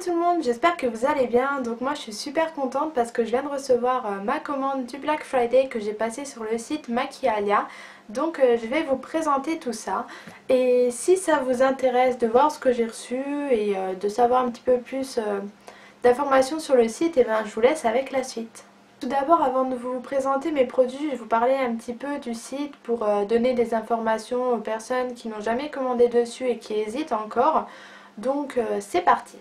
tout le monde, j'espère que vous allez bien. Donc moi je suis super contente parce que je viens de recevoir ma commande du Black Friday que j'ai passée sur le site Maquialia. Donc je vais vous présenter tout ça. Et si ça vous intéresse de voir ce que j'ai reçu et de savoir un petit peu plus d'informations sur le site, et ben je vous laisse avec la suite. Tout d'abord, avant de vous présenter mes produits, je vais vous parler un petit peu du site pour donner des informations aux personnes qui n'ont jamais commandé dessus et qui hésitent encore. Donc c'est parti.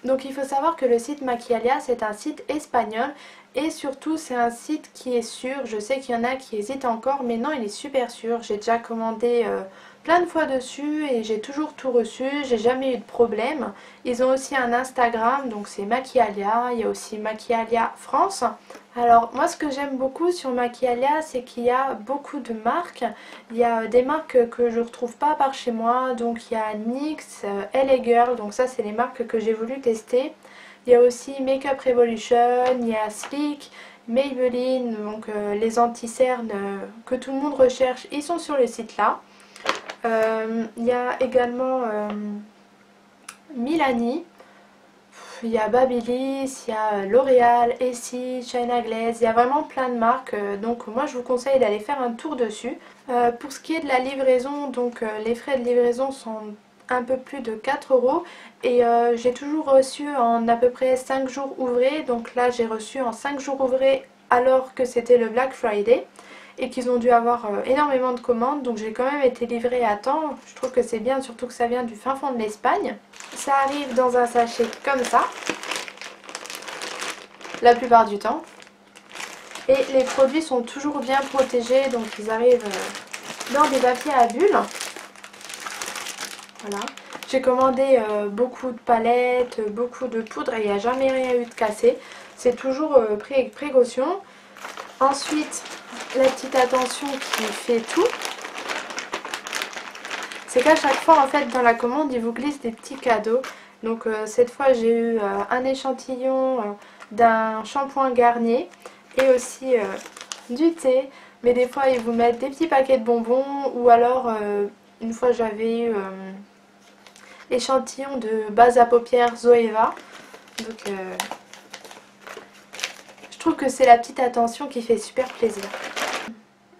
Donc il faut savoir que le site Maquialia c'est un site espagnol et surtout c'est un site qui est sûr. Je sais qu'il y en a qui hésitent encore mais non, il est super sûr. J'ai déjà commandé plein de fois dessus et j'ai toujours tout reçu, j'ai jamais eu de problème. Ils ont aussi un Instagram, donc c'est Maquialia, il y a aussi Maquialia France. Alors moi ce que j'aime beaucoup sur Maquialia c'est qu'il y a beaucoup de marques. Il y a des marques que je ne retrouve pas par chez moi, donc il y a NYX, LA Girl, donc ça c'est les marques que j'ai voulu tester. Il y a aussi Makeup Revolution, il y a Sleek, Maybelline, donc les anti-cernes que tout le monde recherche, ils sont sur le site là. Il y a également Milani, il y a Babyliss, il y a L'Oréal, Essie, China Glaze, il y a vraiment plein de marques, donc moi je vous conseille d'aller faire un tour dessus. Pour ce qui est de la livraison, donc les frais de livraison sont un peu plus de 4 € et j'ai toujours reçu en à peu près 5 jours ouvrés, donc là j'ai reçu en 5 jours ouvrés alors que c'était le Black Friday et qu'ils ont dû avoir énormément de commandes, donc j'ai quand même été livrée à temps. Je trouve que c'est bien, surtout que ça vient du fin fond de l'Espagne. Ça arrive dans un sachet comme ça, la plupart du temps. Et les produits sont toujours bien protégés, donc ils arrivent dans des papiers à bulles. Voilà. J'ai commandé beaucoup de palettes, beaucoup de poudre et il n'y a jamais rien eu de cassé. C'est toujours pris avec précaution. Ensuite, la petite attention qui fait tout, c'est qu'à chaque fois en fait dans la commande ils vous glissent des petits cadeaux. Donc cette fois j'ai eu un échantillon d'un shampoing Garnier et aussi du thé. Mais des fois ils vous mettent des petits paquets de bonbons ou alors une fois j'avais eu l'échantillon de base à paupières Zoeva. Donc je trouve que c'est la petite attention qui fait super plaisir.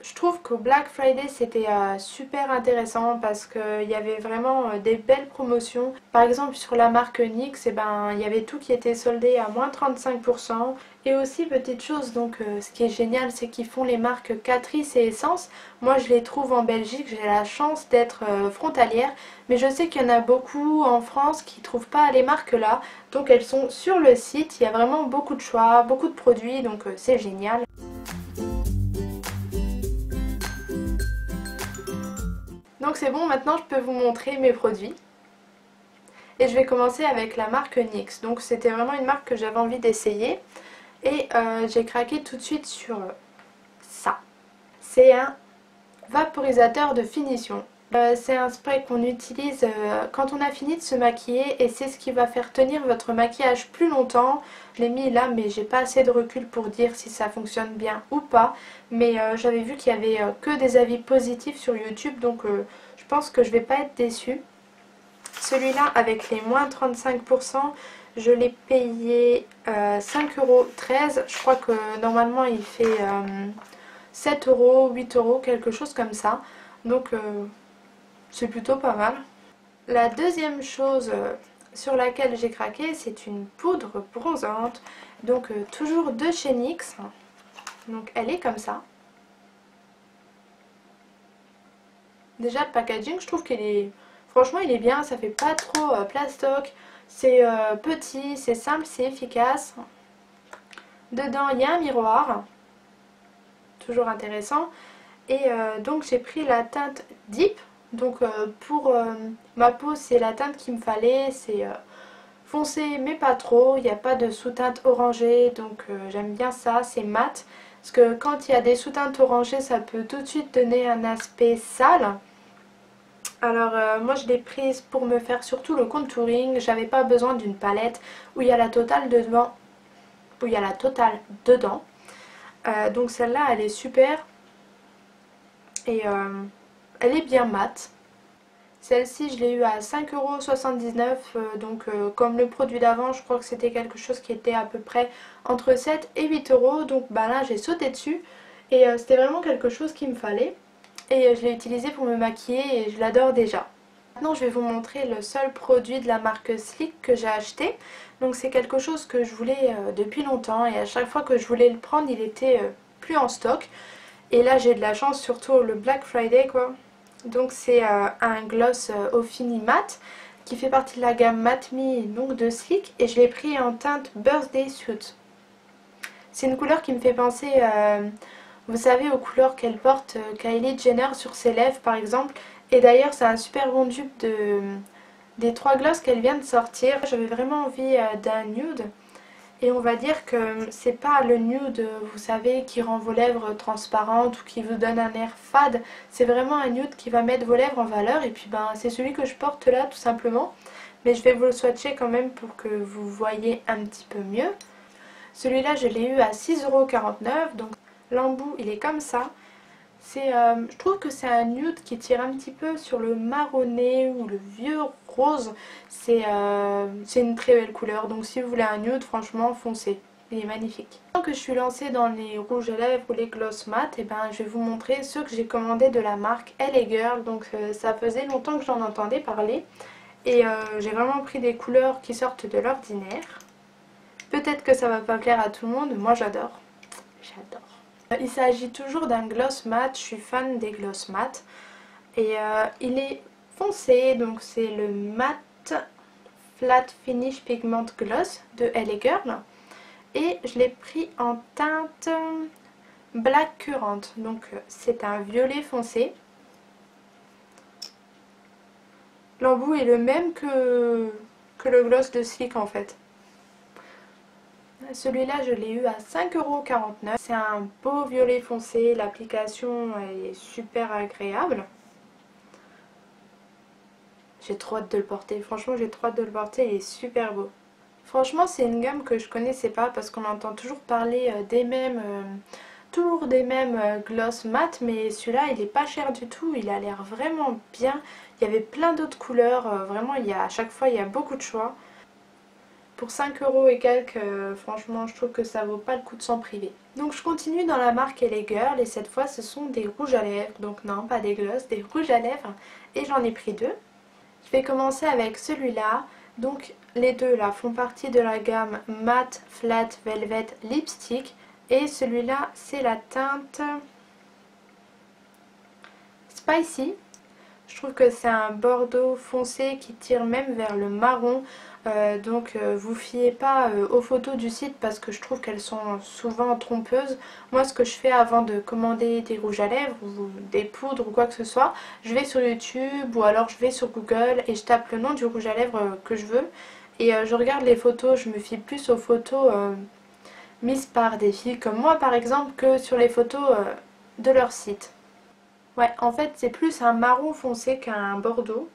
Je trouve qu'au Black Friday c'était super intéressant parce qu'il y avait vraiment des belles promotions. Par exemple sur la marque NYX, il y avait tout qui était soldé à moins 35%. Et aussi petite chose, donc ce qui est génial c'est qu'ils font les marques Catrice et Essence. Moi je les trouve en Belgique, j'ai la chance d'être frontalière. Mais je sais qu'il y en a beaucoup en France qui ne trouvent pas les marques là. Donc elles sont sur le site, il y a vraiment beaucoup de choix, beaucoup de produits, donc c'est génial. Donc c'est bon, maintenant je peux vous montrer mes produits. Et je vais commencer avec la marque NYX. Donc c'était vraiment une marque que j'avais envie d'essayer. Et j'ai craqué tout de suite sur ça. C'est un vaporisateur de finition. C'est un spray qu'on utilise quand on a fini de se maquiller et c'est ce qui va faire tenir votre maquillage plus longtemps. Je l'ai mis là mais j'ai pas assez de recul pour dire si ça fonctionne bien ou pas. Mais j'avais vu qu'il y avait que des avis positifs sur YouTube, donc je pense que je vais pas être déçue. Celui-là avec les moins 35%, je l'ai payé 5,13 €. Je crois que normalement il fait 7 €, 8 €, quelque chose comme ça. Donc c'est plutôt pas mal. La deuxième chose sur laquelle j'ai craqué, c'est une poudre bronzante. Donc toujours de chez NYX. Donc elle est comme ça. Déjà le packaging, je trouve qu'il est... Franchement il est bien, ça fait pas trop plastoc. C'est petit, c'est simple, c'est efficace. Dedans il y a un miroir. Toujours intéressant. Et donc j'ai pris la teinte Deep. Donc pour ma peau c'est la teinte qu'il me fallait. C'est foncé mais pas trop. Il n'y a pas de sous-teinte orangée. Donc j'aime bien ça. C'est mat. Parce que quand il y a des sous-teintes orangées ça peut tout de suite donner un aspect sale. Alors moi je l'ai prise pour me faire surtout le contouring. J'avais pas besoin d'une palette où il y a la totale dedans. Donc celle-là elle est super. Et elle est bien mate. Celle-ci je l'ai eu à 5,79 €, donc comme le produit d'avant je crois que c'était quelque chose qui était à peu près entre 7 et 8 €, donc bah là j'ai sauté dessus et c'était vraiment quelque chose qu'il me fallait et je l'ai utilisé pour me maquiller et je l'adore déjà. Maintenant je vais vous montrer le seul produit de la marque Sleek que j'ai acheté. Donc c'est quelque chose que je voulais depuis longtemps et à chaque fois que je voulais le prendre il était plus en stock. Et là j'ai de la chance, surtout le Black Friday quoi. Donc c'est un gloss au fini mat qui fait partie de la gamme Matte Me donc de Sleek et je l'ai pris en teinte Birthday Suit. C'est une couleur qui me fait penser, vous savez, aux couleurs qu'elle porte Kylie Jenner sur ses lèvres par exemple. Et d'ailleurs c'est un super bon dupe des trois glosses qu'elle vient de sortir. J'avais vraiment envie d'un nude. Et on va dire que c'est pas le nude, vous savez, qui rend vos lèvres transparentes ou qui vous donne un air fade. C'est vraiment un nude qui va mettre vos lèvres en valeur. Et puis ben c'est celui que je porte là tout simplement. Mais je vais vous le swatcher quand même pour que vous voyez un petit peu mieux. Celui-là je l'ai eu à 6,49 €. Donc l'embout il est comme ça. Je trouve que c'est un nude qui tire un petit peu sur le marronné ou le vieux rose. C'est une très belle couleur, donc si vous voulez un nude, franchement foncez, il est magnifique. Tant que je suis lancée dans les rouges à lèvres ou les gloss mat, et ben, je vais vous montrer ceux que j'ai commandés de la marque LA Girl. Donc ça faisait longtemps que j'en entendais parler et j'ai vraiment pris des couleurs qui sortent de l'ordinaire. Peut-être que ça va pas plaire à tout le monde, moi j'adore. J'adore. Il s'agit toujours d'un gloss mat, je suis fan des gloss mat. Et il est foncé, donc c'est le Matte Flat Finish Pigment Gloss de LA Girl. Et je l'ai pris en teinte Black Currant, donc c'est un violet foncé. L'embout est le même que le gloss de Sleek en fait. Celui-là je l'ai eu à 5,49 €. C'est un beau violet foncé, l'application est super agréable. J'ai trop hâte de le porter, franchement j'ai trop hâte de le porter, il est super beau. Franchement c'est une gamme que je connaissais pas parce qu'on entend toujours parler toujours des mêmes gloss mat, mais celui-là il est pas cher du tout, il a l'air vraiment bien. Il y avait plein d'autres couleurs, vraiment à chaque fois il y a beaucoup de choix. Pour 5 € et quelques, franchement je trouve que ça vaut pas le coup de s'en priver. Donc je continue dans la marque LA Girl et cette fois ce sont des rouges à lèvres, donc non pas des gloss, des rouges à lèvres et j'en ai pris deux. Je vais commencer avec celui-là, donc les deux là font partie de la gamme Matte Flat Velvet Lipstick et celui-là c'est la teinte Spicy. Je trouve que c'est un bordeaux foncé qui tire même vers le marron. Donc vous fiez pas aux photos du site parce que je trouve qu'elles sont souvent trompeuses. Moi ce que je fais avant de commander des rouges à lèvres ou des poudres ou quoi que ce soit, je vais sur YouTube ou alors je vais sur Google et je tape le nom du rouge à lèvres que je veux. Et je regarde les photos, je me fie plus aux photos mises par des filles comme moi par exemple que sur les photos de leur site. Ouais, en fait c'est plus un marron foncé qu'un bordeaux.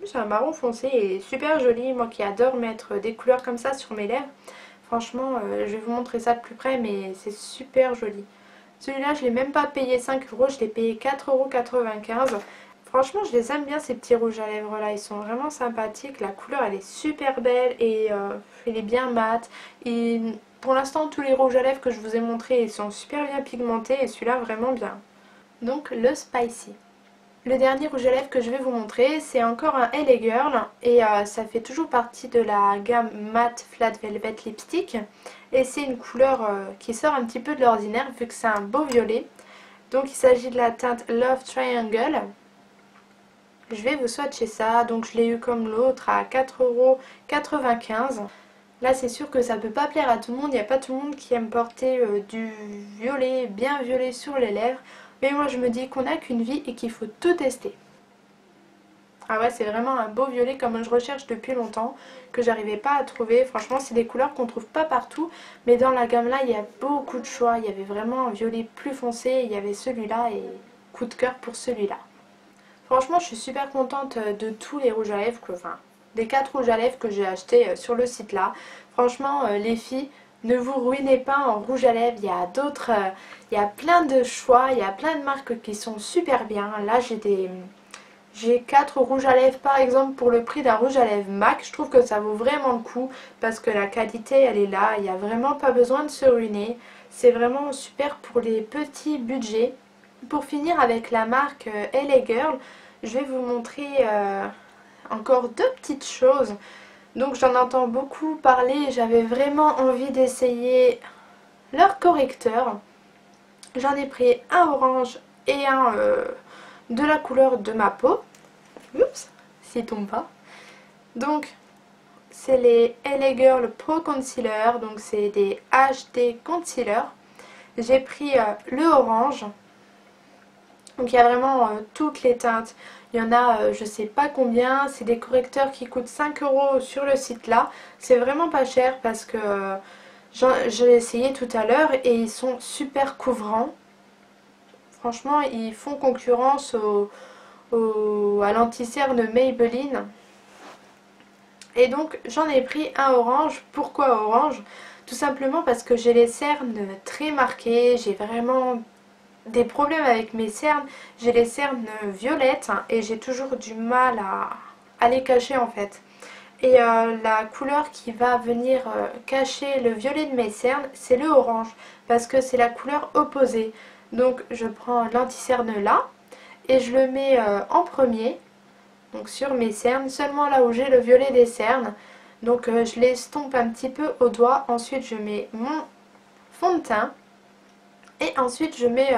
C'est un marron foncé et super joli, moi qui adore mettre des couleurs comme ça sur mes lèvres. Franchement, je vais vous montrer ça de plus près, mais c'est super joli. Celui-là, je l'ai même pas payé 5 €, je l'ai payé 4,95 €. Franchement, je les aime bien ces petits rouges à lèvres là, ils sont vraiment sympathiques. La couleur, elle est super belle et elle est bien mate. Et pour l'instant, tous les rouges à lèvres que je vous ai montrés, ils sont super bien pigmentés et celui-là, vraiment bien. Donc, le Spicy. Le dernier rouge à lèvres que je vais vous montrer, c'est encore un LA Girl et ça fait toujours partie de la gamme Matte Flat Velvet Lipstick et c'est une couleur qui sort un petit peu de l'ordinaire vu que c'est un beau violet. Donc il s'agit de la teinte Love Triangle. Je vais vous swatcher ça, donc je l'ai eu comme l'autre à 4,95 €. Là c'est sûr que ça peut pas plaire à tout le monde, il n'y a pas tout le monde qui aime porter du violet, bien violet sur les lèvres. Mais moi je me dis qu'on n'a qu'une vie et qu'il faut tout tester. Ah ouais, c'est vraiment un beau violet comme je recherche depuis longtemps, que j'arrivais pas à trouver. Franchement c'est des couleurs qu'on trouve pas partout, mais dans la gamme là il y a beaucoup de choix. Il y avait vraiment un violet plus foncé, il y avait celui-là et coup de cœur pour celui-là. Franchement je suis super contente de tous les rouges à lèvres, enfin des 4 rouges à lèvres que j'ai achetés sur le site là. Franchement les filles, ne vous ruinez pas en rouge à lèvres, il y a d'autres, il y a plein de choix, il y a plein de marques qui sont super bien. Là j'ai J'ai 4 rouges à lèvres par exemple pour le prix d'un rouge à lèvres MAC. Je trouve que ça vaut vraiment le coup parce que la qualité elle est là, il n'y a vraiment pas besoin de se ruiner. C'est vraiment super pour les petits budgets. Pour finir avec la marque LA Girl, je vais vous montrer encore deux petites choses. Donc j'en entends beaucoup parler, j'avais vraiment envie d'essayer leur correcteur. J'en ai pris un orange et un de la couleur de ma peau. Oups, s'il tombe pas. Donc c'est les LA Girl Pro Concealer, donc c'est des HD Concealer. J'ai pris le orange. Donc il y a vraiment toutes les teintes. Il y en a je sais pas combien. C'est des correcteurs qui coûtent 5 € sur le site là. C'est vraiment pas cher parce que j'ai essayé tout à l'heure et ils sont super couvrants. Franchement ils font concurrence à l'anti-cerne Maybelline. Et donc j'en ai pris un orange. Pourquoi orange? Tout simplement parce que j'ai les cernes très marquées. J'ai vraiment des problèmes avec mes cernes. J'ai les cernes violettes et j'ai toujours du mal à les cacher en fait. Et la couleur qui va venir cacher le violet de mes cernes, c'est le orange. Parce que c'est la couleur opposée. Donc je prends l'anti-cerne là et je le mets en premier. Donc sur mes cernes, seulement là où j'ai le violet des cernes. Donc je l'estompe un petit peu au doigt. Ensuite je mets mon fond de teint. Et ensuite je mets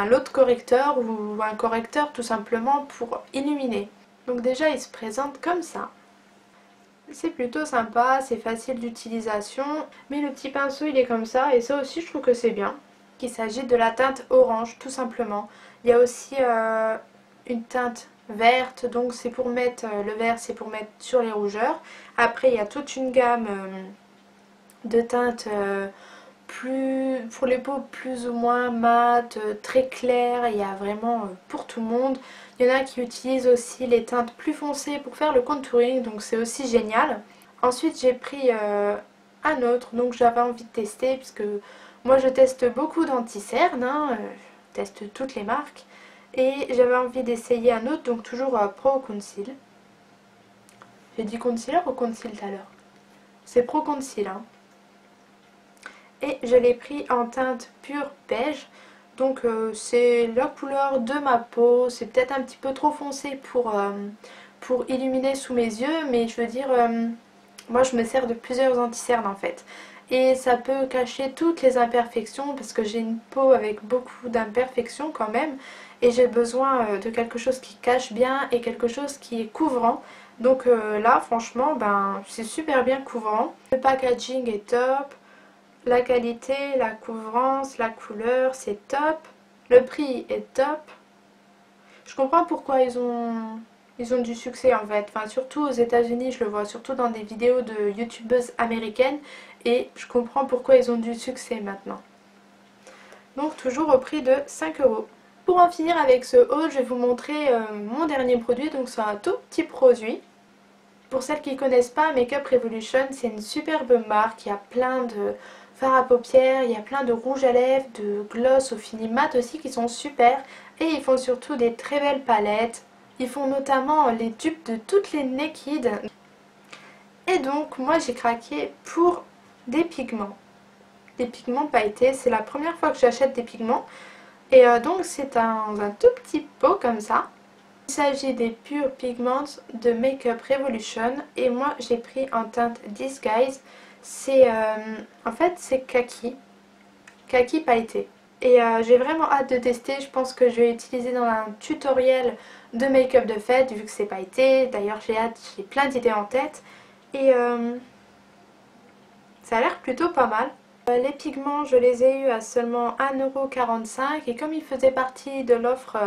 l'autre correcteur ou un correcteur tout simplement pour illuminer. Donc déjà il se présente comme ça. C'est plutôt sympa, c'est facile d'utilisation. Mais le petit pinceau il est comme ça et ça aussi je trouve que c'est bien. Il s'agit de la teinte orange tout simplement. Il y a aussi une teinte verte, donc c'est pour mettre le vert, c'est pour mettre sur les rougeurs. Après il y a toute une gamme de teintes pour les peaux plus ou moins mates, très claires. Il y a vraiment pour tout le monde. Il y en a qui utilisent aussi les teintes plus foncées pour faire le contouring, donc c'est aussi génial. Ensuite j'ai pris un autre, donc j'avais envie de tester puisque moi je teste beaucoup d'anti-cernes, je teste toutes les marques. Et j'avais envie d'essayer un autre, donc toujours Pro Conceal. J'ai dit concealer ou conceal tout à l'heure? C'est Pro Conceal. Hein. Et je l'ai pris en teinte pure beige. Donc c'est la couleur de ma peau. C'est peut-être un petit peu trop foncé pour illuminer sous mes yeux. Mais je veux dire, moi je me sers de plusieurs anti-cernes en fait. Et ça peut cacher toutes les imperfections parce que j'ai une peau avec beaucoup d'imperfections quand même. Et j'ai besoin de quelque chose qui cache bien et quelque chose qui est couvrant. Donc là franchement c'est super bien couvrant. Le packaging est top. La qualité, la couvrance, la couleur, c'est top. Le prix est top. Je comprends pourquoi ils ont du succès en fait. Enfin, surtout aux États-Unis, je le vois surtout dans des vidéos de youtubeuses américaines. Et je comprends pourquoi ils ont du succès maintenant. Donc toujours au prix de 5 €. Pour en finir avec ce haul, je vais vous montrer mon dernier produit. Donc c'est un tout petit produit. Pour celles qui ne connaissent pas, Makeup Revolution, c'est une superbe marque. Il y a plein de fard à paupières, il y a plein de rouge à lèvres, de gloss au fini mat aussi qui sont super. Et ils font surtout des très belles palettes. Ils font notamment les dupes de toutes les Naked. Et donc moi j'ai craqué pour des pigments. Des pigments pailletés, c'est la première fois que j'achète des pigments. Et donc c'est un tout petit pot comme ça. Il s'agit des Pure Pigments de Makeup Revolution. Et moi j'ai pris en teinte Disguise. C'est en fait c'est kaki pailleté. Et j'ai vraiment hâte de tester. Je pense que je vais utiliser dans un tutoriel de make-up de fête vu que c'est pailleté. D'ailleurs j'ai hâte, j'ai plein d'idées en tête. Et ça a l'air plutôt pas mal. Les pigments je les ai eu à seulement 1,45 € et comme ils faisaient partie de l'offre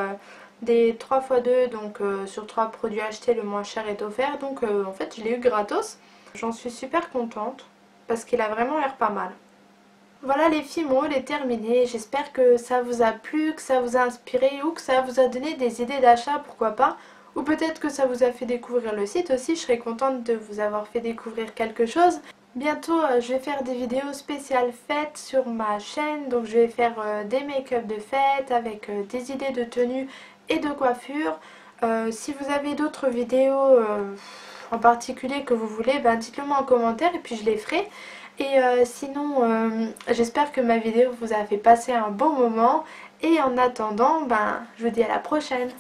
des 3x2, donc sur 3 produits achetés le moins cher est offert, donc en fait je l'ai eu gratos. J'en suis super contente parce qu'il a vraiment l'air pas mal. Voilà les filles, mon haul est terminé. J'espère que ça vous a plu, que ça vous a inspiré ou que ça vous a donné des idées d'achat, pourquoi pas. Ou peut-être que ça vous a fait découvrir le site aussi, je serais contente de vous avoir fait découvrir quelque chose. Bientôt je vais faire des vidéos spéciales fêtes sur ma chaîne, donc je vais faire des make-up de fête avec des idées de tenues et de coiffure. Si vous avez d'autres vidéos en particulier que vous voulez, ben dites-le moi en commentaire et puis je les ferai. Et sinon, j'espère que ma vidéo vous a fait passer un bon moment. Et en attendant, ben, je vous dis à la prochaine.